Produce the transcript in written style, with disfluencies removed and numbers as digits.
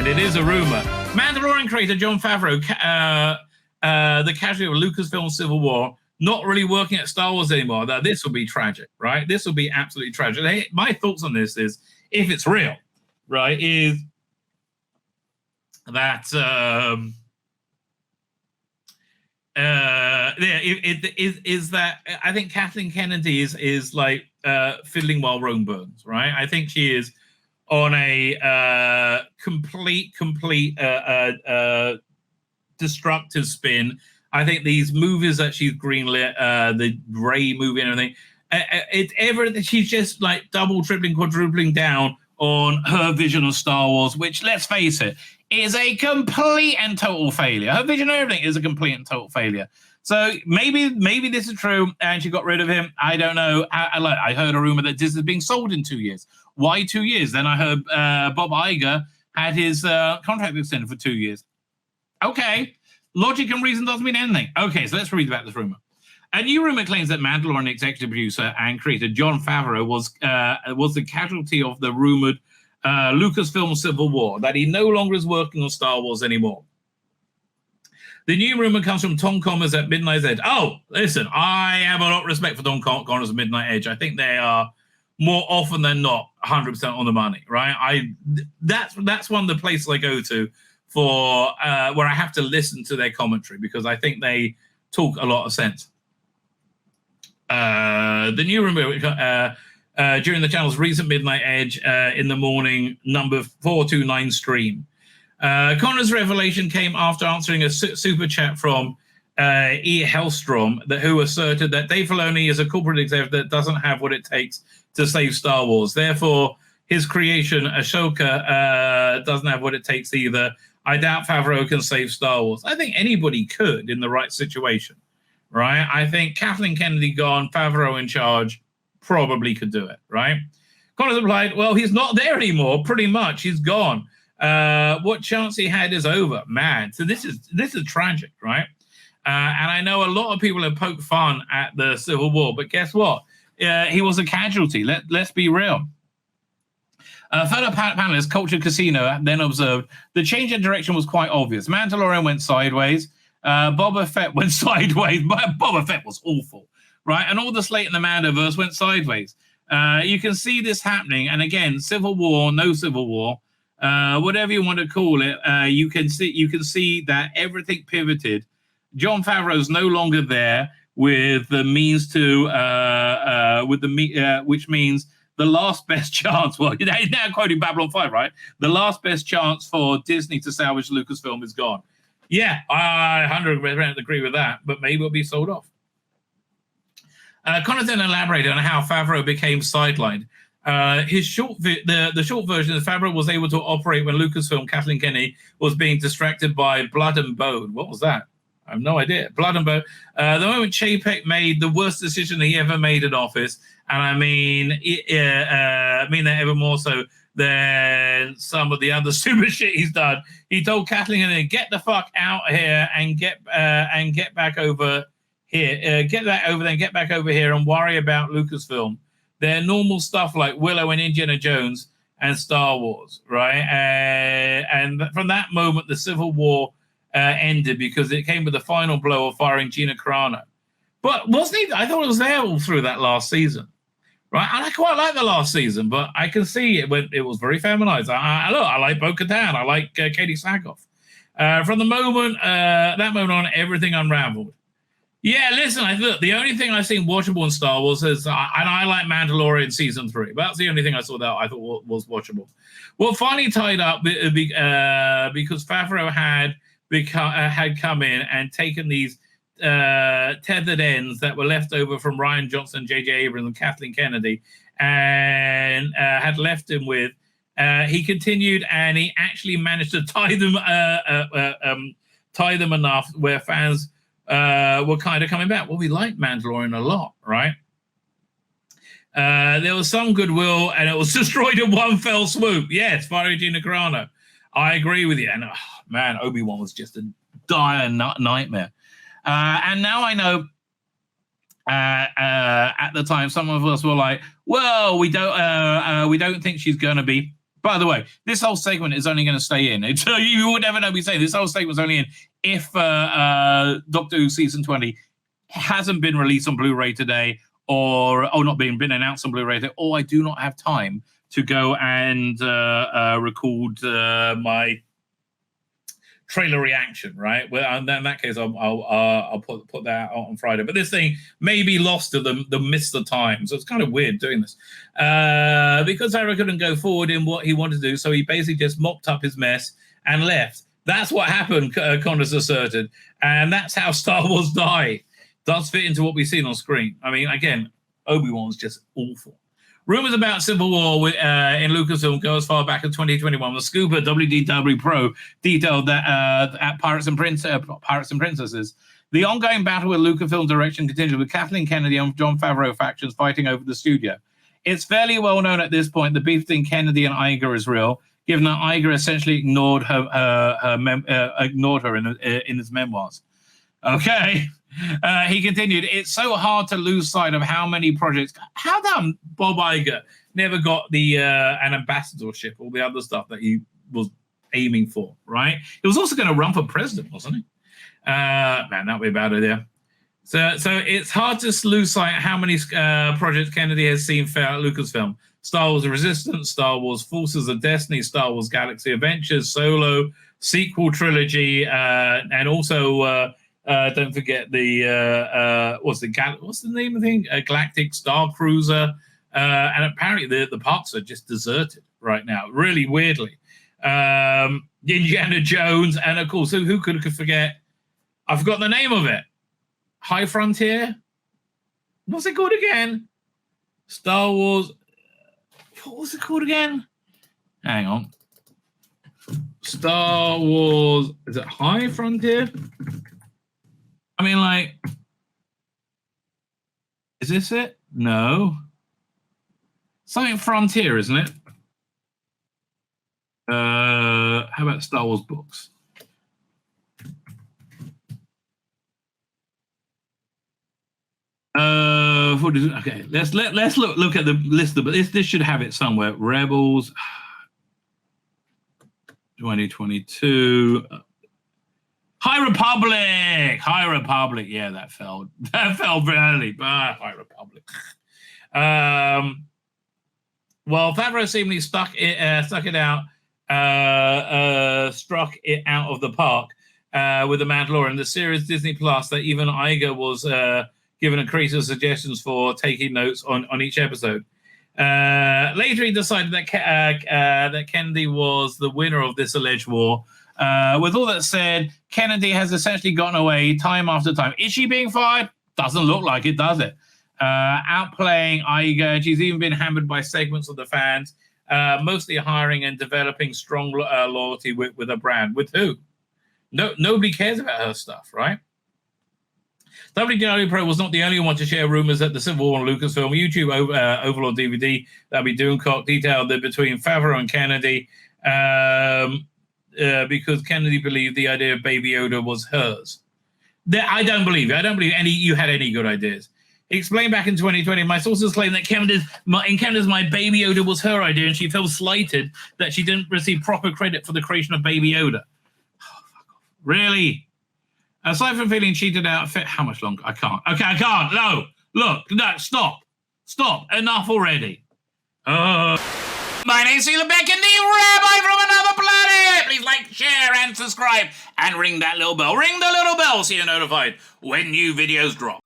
and it is a rumor. Mandalorian creator Jon Favreau, the casualty of Lucasfilm Civil War, not really working at Star Wars anymore. Now, this will be tragic, right? This will be absolutely tragic. Hey, my thoughts on this is, if it's real, right, is that is that I think Kathleen Kennedy is like fiddling while Rome burns, right? I think she is on a complete destructive spin. I think these movies that she's greenlit, the Ray movie and everything, it's everything. She's just like double, tripling, quadrupling down on her vision of Star Wars, which, let's face it, is a complete and total failure. Her vision of everything is a complete and total failure. So maybe this is true, and she got rid of him. I don't know. I heard a rumor that Disney is being sold in 2 years. Why 2 years? Then I heard Bob Iger had his contract extended for 2 years. Okay. Logic and reason doesn't mean anything. Okay, so let's read about this rumor. A new rumor claims that Mandalorian executive producer and creator Jon Favreau was the casualty of the rumored Lucasfilm Civil War, that he no longer is working on Star Wars anymore. The new rumor comes from Tom Connors at Midnight Edge. Oh, listen, I have a lot of respect for Tom Connors at Midnight Edge. I think they are more often than not 100% on the money, right? That's one of the places I go to for where I have to listen to their commentary, because I think they talk a lot of sense. The new rumor during the channel's recent Midnight Edge in the morning number 429 stream. Connor's revelation came after answering a super chat from E. Hellstrom, who asserted that Dave Filoni is a corporate executive that doesn't have what it takes to save Star Wars. Therefore, his creation, Ahsoka, doesn't have what it takes either. I doubt Favreau can save Star Wars. I think anybody could in the right situation, right? I think Kathleen Kennedy gone, Favreau in charge, probably could do it, right? Connors replied, well, he's not there anymore, pretty much. He's gone. What chance he had is over. Man, so this is tragic, right? And I know a lot of people have poked fun at the Civil War, but guess what? He was a casualty. Let's be real. Fellow panelist Culture Casino then observed the change in direction was quite obvious. Mandalorian went sideways. Boba Fett went sideways. Boba Fett was awful, right? And all the Slate and the Mandoverse went sideways. You can see this happening. And again, Civil War, no Civil War, whatever you want to call it, you can see that everything pivoted. Jon Favreau's no longer there with the means to which means the last best chance. Well, he's now quoting Babylon 5, right? The last best chance for Disney to salvage Lucasfilm is gone. Yeah, I 100% agree with that, but maybe it'll be sold off. Connor then elaborated on how Favreau became sidelined. The short version is Favreau was able to operate when Lucasfilm Kathleen Kennedy was being distracted by Blood and Bone. What was that? I have no idea. Blood and Bone. The moment Chapek made the worst decision he ever made in office, and I mean that ever more so than some of the other super shit he's done. He told Kathleen Kennedy, "Get the fuck out here and get back over here. Get that over there and get back over here and worry about Lucasfilm. Their normal stuff like Willow and Indiana Jones and Star Wars, right?" And from that moment, the Civil War ended because it came with the final blow of firing Gina Carano. But wasn't he? I thought it was there all through that last season, right? And I quite like the last season, but I can see it when it was very feminized. I like Bo-Katan. I like Katie Sackhoff. From the moment that moment on, everything unraveled. Yeah, listen, look, the only thing I've seen watchable in Star Wars is, and I like Mandalorian season 3, but that's the only thing I saw that I thought was watchable. Well, finally tied up because Favreau had come in and taken these tethered ends that were left over from Rian Johnson, J.J. Abrams, and Kathleen Kennedy, and had left him with. He continued, and he actually managed to tie them enough where fans were kind of coming back. Well, we like Mandalorian a lot, right? There was some goodwill, and it was destroyed in one fell swoop. Yes, firing Gina Carano. I agree with you. And man, Obi-Wan was just a dire nightmare. And now I know. At the time, some of us were like, "Well, we don't think she's going to be By the way, this whole segment is only going to stay in. You would never know me say this whole segment's only in if Doctor Who Season 20 hasn't been released on Blu-ray today, or not been announced on Blu-ray today, or I do not have time to go and record my trailer reaction, right? Well, in that case, I'll put that out on Friday. But this thing may be lost to the miss the time, so it's kind of weird doing this because Favreau couldn't go forward in what he wanted to do, so he basically just mopped up his mess and left. That's what happened, Condis asserted, and that's how Star Wars died. Does fit into what we've seen on screen. I mean, again, Obi-Wan's just awful. Rumors about Civil War in Lucasfilm go as far back as 2021. The Scooper WDW Pro detailed that at Pirates and Princesses. The ongoing battle with Lucasfilm direction continues, with Kathleen Kennedy and Jon Favreau factions fighting over the studio. It's fairly well known at this point the beef between Kennedy and Iger is real, given that Iger essentially ignored her in his memoirs. Okay. He continued, it's so hard to lose sight of how many projects. How come Bob Iger never got the an ambassadorship, all the other stuff that he was aiming for, right? He was also going to run for president, wasn't he? Man, that would be a bad idea. So it's hard to lose sight of how many projects Kennedy has seen fail at Lucasfilm. Star Wars Resistance, Star Wars Forces of Destiny, Star Wars Galaxy Adventures, Solo, sequel trilogy, and also... don't forget the what's the name of the thing? Galactic Star Cruiser, and apparently the parks are just deserted right now, really weirdly. Indiana Jones, and of course, who could forget? I forgot the name of it. High Frontier. What's it called again? Star Wars. What was it called again? Hang on. Star Wars. Is it High Frontier? I mean, like, is this it? No. Something Frontier, isn't it? How about Star Wars books? Okay, let's look at the list of, but this should have it somewhere. Rebels, 2022. High Republic. Yeah, that fell early. High Republic. Well, Favreau seemingly struck it out of the park with The Mandalorian, the series Disney Plus that even Iger was given a crease of suggestions for taking notes on each episode. Later, he decided that Kennedy was the winner of this alleged war. With all that said, Kennedy has essentially gotten away time after time. Is she being fired? Doesn't look like it, does it? Outplaying Iger. She's even been hammered by segments of the fans, mostly hiring and developing strong loyalty with a brand. With who? Nobody cares about her stuff, right? WDW Pro was not the only one to share rumors that the Civil War on Lucasfilm. YouTube Overlord DVD, that'll be Doomcock, detailed that between Favreau and Kennedy, because Kennedy believed the idea of Baby Yoda was hers. I don't believe it. I don't believe you had any good ideas. He explained back in 2020, my sources claim that my Baby Yoda was her idea, and she felt slighted that she didn't receive proper credit for the creation of Baby Yoda. Oh, fuck off. Really? Aside from feeling cheated out, how much longer? I can't. Okay, I can't. No. Look, no, stop. Enough already. My name's Tzvi Lebetkin, the Rabbi from another planet. Please like, share, and subscribe, and ring that little bell. Ring the little bell so you're notified when new videos drop.